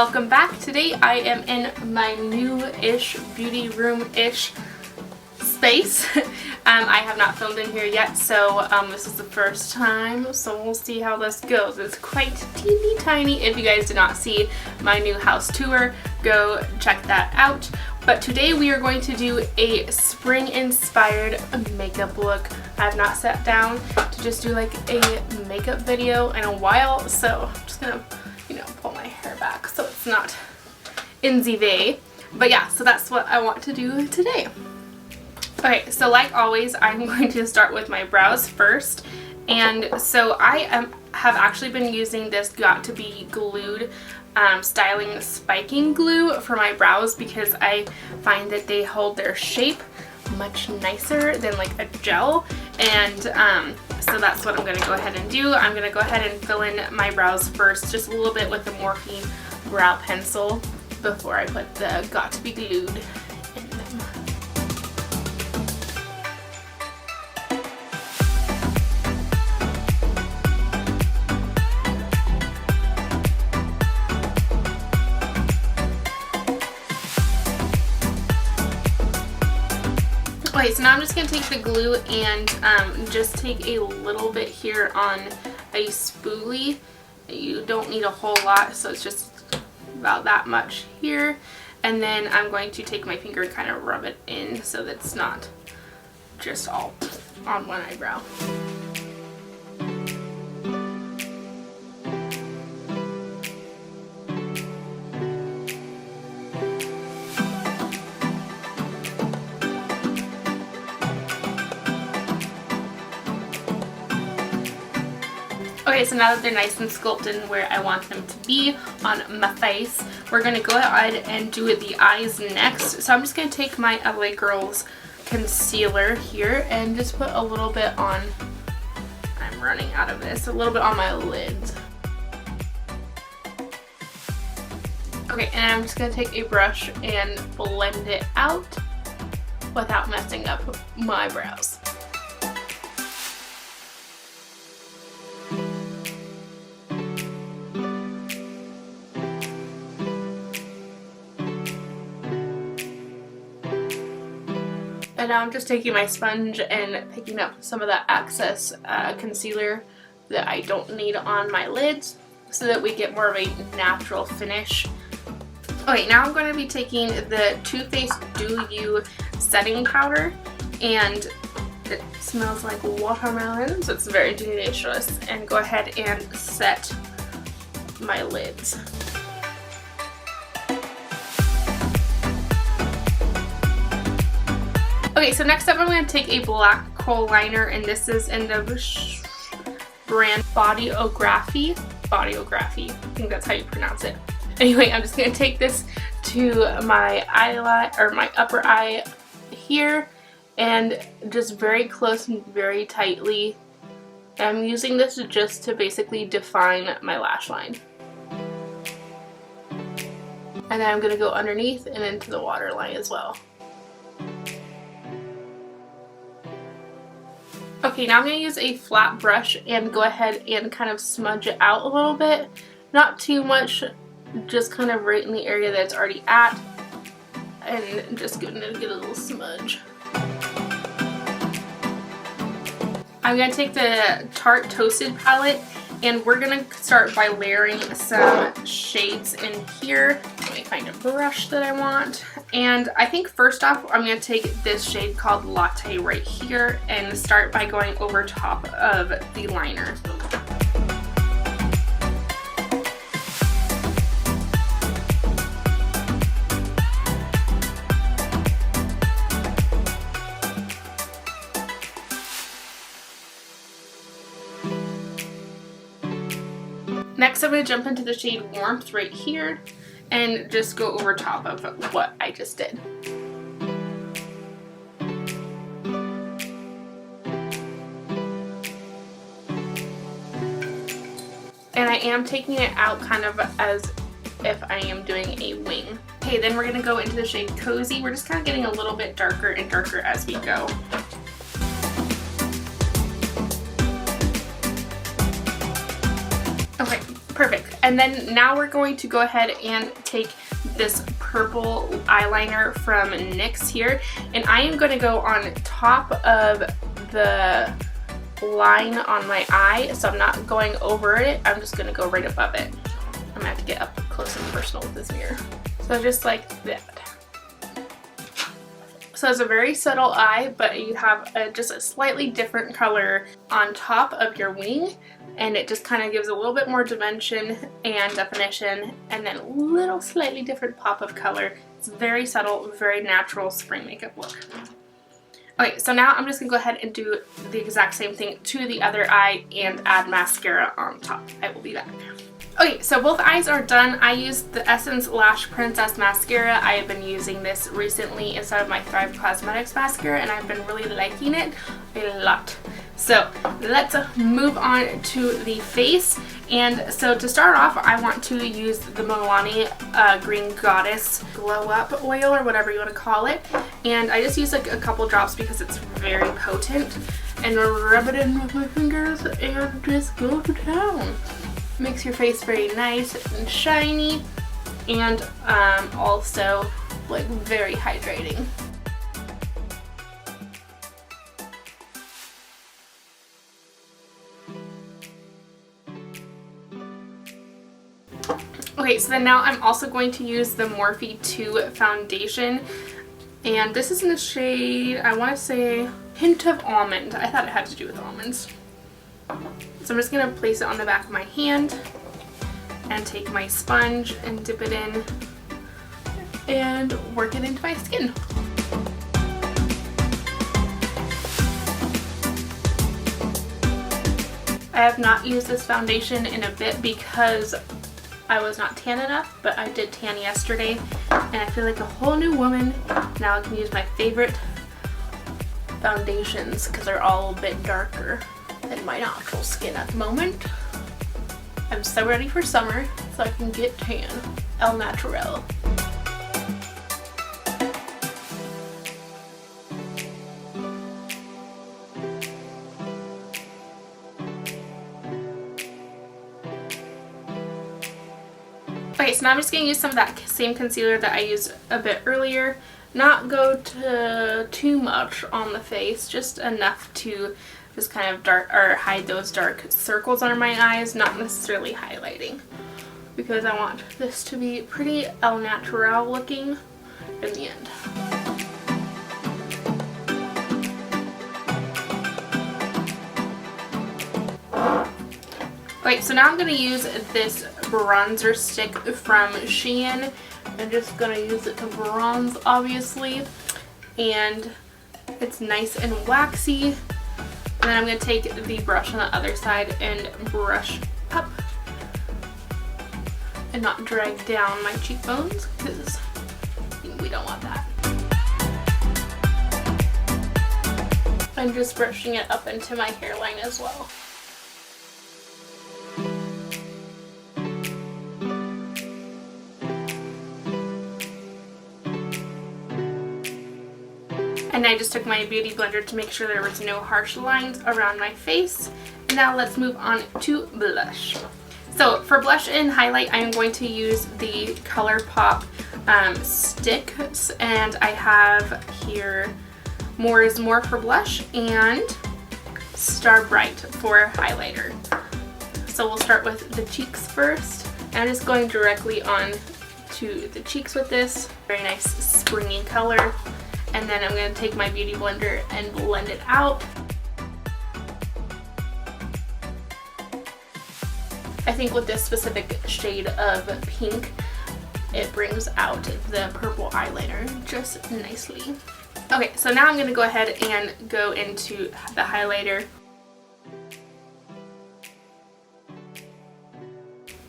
welcome back. Today I am in my new-ish beauty room-ish space. I have not filmed in here yet, so this is the first time, so we'll see how this goes. It's quite teeny tiny. If you guys did not see my new house tour, go check that out. But today we are going to do a spring-inspired makeup look. I have not sat down to just do like a makeup video in a while, so I'm just gonna, pull my hair back so it's not in the way. But yeah, so that's what I want to do today. Okay, so like always, I'm going to start with my brows first. And so I have actually been using this Got To Be Glued styling spiking glue for my brows because I find that they hold their shape much nicer than like a gel. And so that's what I'm going to go ahead and do. I'm going to go ahead and fill in my brows first, just a little bit with the Morphe brow pencil before I put the Got To Be Glued in them. Okay, so now I'm just going to take the glue and just take a little bit here on a spoolie. You don't need a whole lot, so it's just about that much here. And then I'm going to take my finger and kind of rub it in so that it's not just all on one eyebrow. Okay, so now that they're nice and sculpted where I want them to be on my face, we're going to go ahead and do the eyes next. So I'm just going to take my LA Girls concealer here and just put a little bit on, I'm running out of this, a little bit on my lids. Okay, and I'm just going to take a brush and blend it out without messing up my brows. And now I'm just taking my sponge and picking up some of that excess concealer that I don't need on my lids so that we get more of a natural finish. Okay, now I'm going to be taking the Too Faced Do You setting powder, and it smells like watermelon, so it's very delicious, and go ahead and set my lids. Okay, so next up I'm going to take a black kohl liner, and this is in the brand Bodyography. I think that's how you pronounce it. Anyway, I'm just going to take this to my eyelid or my upper eye here, and just very close and very tightly. I'm using this just to basically define my lash line. And then I'm going to go underneath and into the waterline as well. Okay, now I'm going to use a flat brush and go ahead and kind of smudge it out a little bit. Not too much, just kind of right in the area that it's already at. And just gonna get a little smudge. I'm going to take the Tarte Toasted palette, and we're going to start by layering some shades in here. Let me find a brush that I want. And I think first off, I'm going to take this shade called Latte right here and start by going over top of the liner. Next, I'm going to jump into the shade Warmth right here and just go over top of what I just did. And I am taking it out kind of as if I am doing a wing. Okay, then we're going to go into the shade Cozy. We're just kind of getting a little bit darker and darker as we go. Okay, perfect. And then now we're going to go ahead and take this purple eyeliner from NYX here, and I am going to go on top of the line on my eye, so I'm not going over it, I'm just going to go right above it. I'm going to have to get up close and personal with this mirror. So just like that. So it's a very subtle eye, but you have just a slightly different color on top of your wing, and it just kind of gives a little bit more dimension and definition, and then a little slightly different pop of color. It's very subtle, very natural spring makeup look. Okay, so now I'm just going to go ahead and do the exact same thing to the other eye and add mascara on top. I will be back. Okay, so both eyes are done. I used the Essence Lash Princess Mascara. I have been using this recently instead of my Thrive Cosmetics mascara, and I've been really liking it a lot. So let's move on to the face. And so to start off, I want to use the Milani Green Goddess Glow Up Oil, or whatever you want to call it. And I just use like a couple drops because it's very potent. And rub it in with my fingers and just go to town. Makes your face very nice and shiny, and also like very hydrating. Okay, so then now I'm also going to use the Morphe 2 foundation, and this is in the shade, I want to say, Hint of Almond. I thought it had to do with almonds. So I'm just going to place it on the back of my hand and take my sponge and dip it in and work it into my skin. I have not used this foundation in a bit because I was not tan enough, but I did tan yesterday and I feel like a whole new woman. Now I can use my favorite foundations because they're all a bit darker than my natural skin at the moment. I'm so ready for summer so I can get tan. El Natural. Okay, so now I'm just going to use some of that same concealer that I used a bit earlier. Not go to too much on the face, just enough to just kind of dark or hide those dark circles under my eyes, not necessarily highlighting, because I want this to be pretty El Natural looking in the end. Okay, so now I'm going to use this bronzer stick from Shein. I'm just going to use it to bronze, obviously, and it's nice and waxy. And then I'm going to take the brush on the other side and brush up and not drag down my cheekbones, because we don't want that. I'm just brushing it up into my hairline as well. And I just took my beauty blender to make sure there was no harsh lines around my face. Now let's move on to blush. So for blush and highlight, I'm going to use the Colourpop Stix, and I have here More is More for blush and Star Brite for highlighter. So we'll start with the cheeks first. I'm just going directly on to the cheeks with this. Very nice springy color. And then I'm going to take my beauty blender and blend it out. I think with this specific shade of pink, it brings out the purple eyeliner just nicely. Okay, so now I'm going to go ahead and go into the highlighter.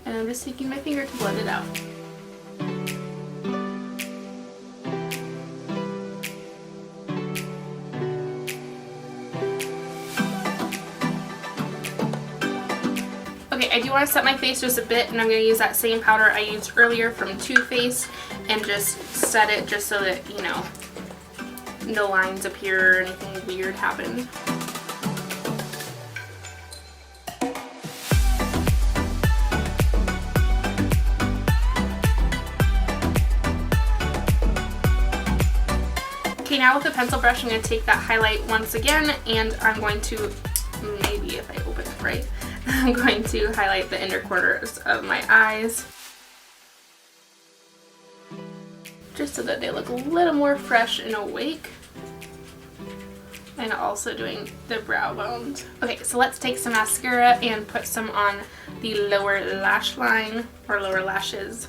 And I'm just taking my finger to blend it out. Okay, I do want to set my face just a bit, and I'm going to use that same powder I used earlier from Too Faced and just set it just so that, you know, no lines appear or anything weird happens. Okay, now with the pencil brush, I'm going to take that highlight once again, and I'm going to, maybe if I open it right, I'm going to highlight the inner corners of my eyes, just so that they look a little more fresh and awake. And also doing the brow bones. Okay, so let's take some mascara and put some on the lower lash line, or lower lashes.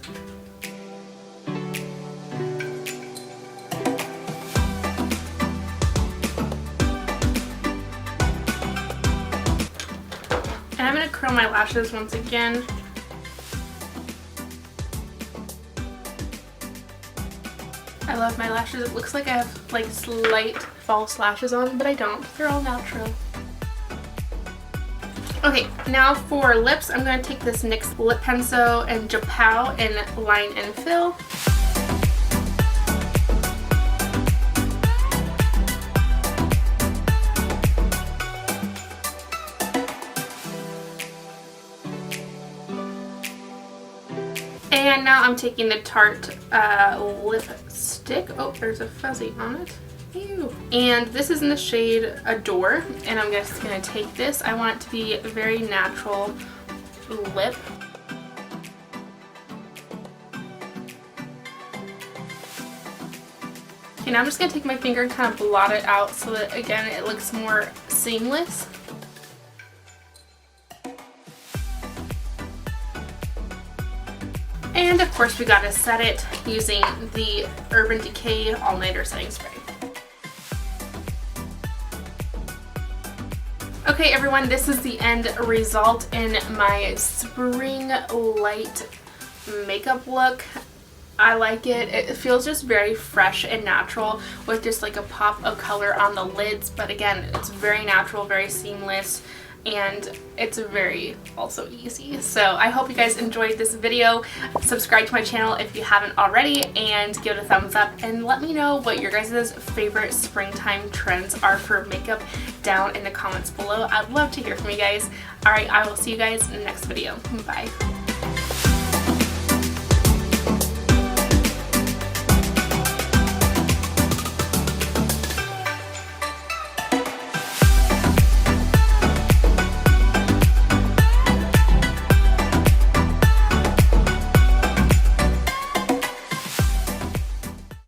And I'm going to curl my lashes once again. I love my lashes. It looks like I have like slight false lashes on, but I don't. They're all natural. Okay, now for lips, I'm going to take this NYX lip pencil and Japow in Line and Fill. And now I'm taking the Tarte lipstick. Oh, there's a fuzzy on it. Ew. And this is in the shade Adore, and I'm just going to take this. I want it to be a very natural lip. Okay, now I'm just going to take my finger and kind of blot it out so that, again, it looks more seamless. And of course we gotta set it using the Urban Decay All Nighter Setting Spray. Okay everyone, this is the end result in my spring light makeup look. I like it. It feels just very fresh and natural with just like a pop of color on the lids, but again, it's very natural, very seamless, and it's very also easy. So I hope you guys enjoyed this video. Subscribe to my channel if you haven't already, and give it a thumbs up, and let me know what your guys' favorite springtime trends are for makeup down in the comments below. I'd love to hear from you guys. Alright, I will see you guys in the next video. Bye.